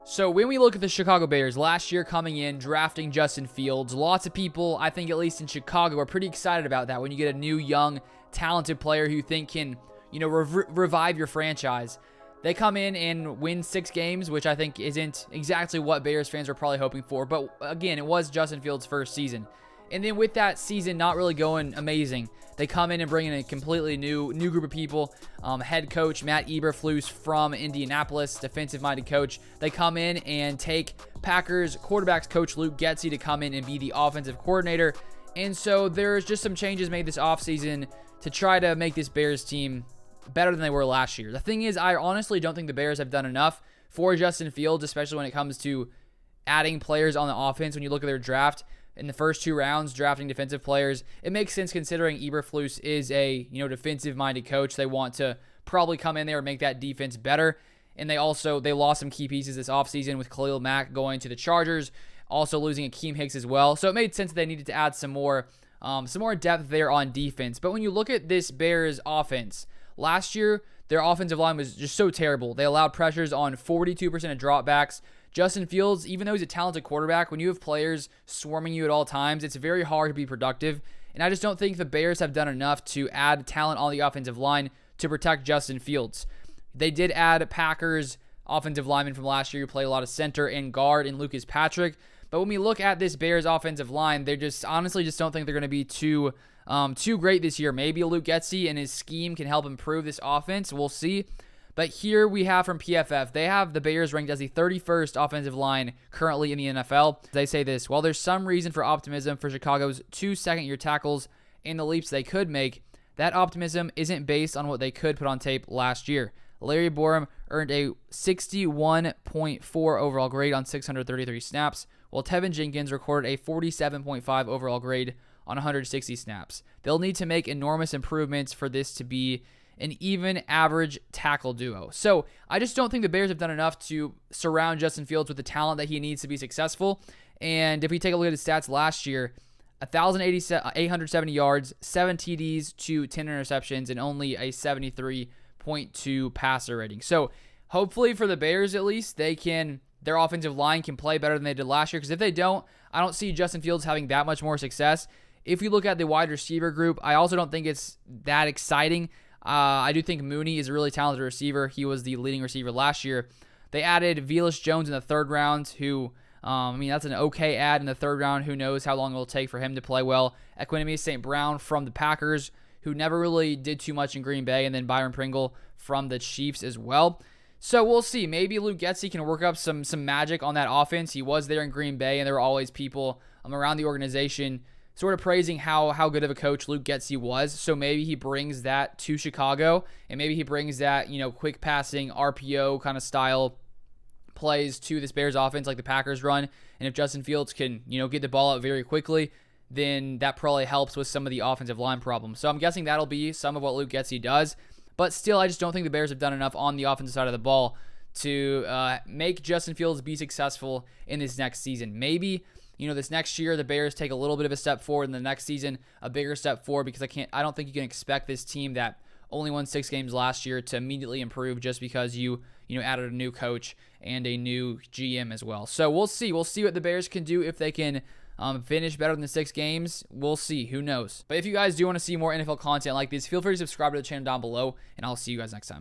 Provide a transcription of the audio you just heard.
So when we look at the Chicago Bears last year coming in, drafting Justin Fields, lots of people, I think at least in Chicago, are pretty excited about that when you get a new, young, talented player who you think can, revive your franchise. They come in and win 6 games, which I think isn't exactly what Bears fans were probably hoping for. But again, it was Justin Fields' first season. And then with that season not really going amazing, they come in and bring in a completely new group of people. Head coach Matt Eberflus from Indianapolis, defensive-minded coach. They come in and take Packers quarterbacks coach Luke Getsy to come in and be the offensive coordinator. And so there's just some changes made this offseason to try to make this Bears team better than they were last year. The thing is, I honestly don't think the Bears have done enough for Justin Fields, especially when it comes to adding players on the offense. When you look at their draft, in the first 2 rounds, drafting defensive players, it makes sense considering Eberflus is a defensive-minded coach. They want to probably come in there and make that defense better. And they lost some key pieces this offseason with Khalil Mack going to the Chargers, also losing Akeem Hicks as well. So it made sense that they needed to add some more depth there on defense. But when you look at this Bears offense, last year their offensive line was just so terrible. They allowed pressures on 42% of dropbacks. Justin Fields, even though he's a talented quarterback, when you have players swarming you at all times, it's very hard to be productive. And I just don't think the Bears have done enough to add talent on the offensive line to protect Justin Fields. They did add Packers offensive lineman from last year who played a lot of center and guard in Lucas Patrick. But when we look at this Bears offensive line, they honestly don't think they're going to be too great this year. Maybe Luke Getsy and his scheme can help improve this offense. We'll see. But here we have from PFF, they have the Bears ranked as the 31st offensive line currently in the NFL. They say this: while there's some reason for optimism for Chicago's 2 second-year tackles and the leaps they could make, that optimism isn't based on what they could put on tape last year. Larry Borom earned a 61.4 overall grade on 633 snaps, while Tevin Jenkins recorded a 47.5 overall grade on 160 snaps. They'll need to make enormous improvements for this to be an even average tackle duo. So I just don't think the Bears have done enough to surround Justin Fields with the talent that he needs to be successful. And if we take a look at his stats last year, 870 yards, 7 TDs to 10 interceptions, and only a 73.2 passer rating. So hopefully for the Bears at least, their offensive line can play better than they did last year. Because if they don't, I don't see Justin Fields having that much more success. If you look at the wide receiver group, I also don't think it's that exciting. I do think Mooney is a really talented receiver. He was the leading receiver last year. They added Velus Jones in the 3rd round, who, that's an okay add in the 3rd round. Who knows how long it will take for him to play well. Equanimeous St. Brown from the Packers, who never really did too much in Green Bay, and then Byron Pringle from the Chiefs as well. So we'll see. Maybe Luke Getsy can work up some magic on that offense. He was there in Green Bay, and there were always people around the organization sort of praising how good of a coach Luke Getsy was. So maybe he brings that to Chicago, and maybe he brings that, quick passing RPO kind of style plays to this Bears offense like the Packers run. And if Justin Fields can, get the ball out very quickly, then that probably helps with some of the offensive line problems. So I'm guessing that'll be some of what Luke Getsy does. But still, I just don't think the Bears have done enough on the offensive side of the ball to make Justin Fields be successful in this next season. Maybe this next year, the Bears take a little bit of a step forward, and the next season, a bigger step forward, because I don't think you can expect this team that only won 6 games last year to immediately improve just because you added a new coach and a new GM as well. So we'll see. We'll see what the Bears can do if they can finish better than the 6 games. We'll see. Who knows? But if you guys do want to see more NFL content like this, feel free to subscribe to the channel down below, and I'll see you guys next time.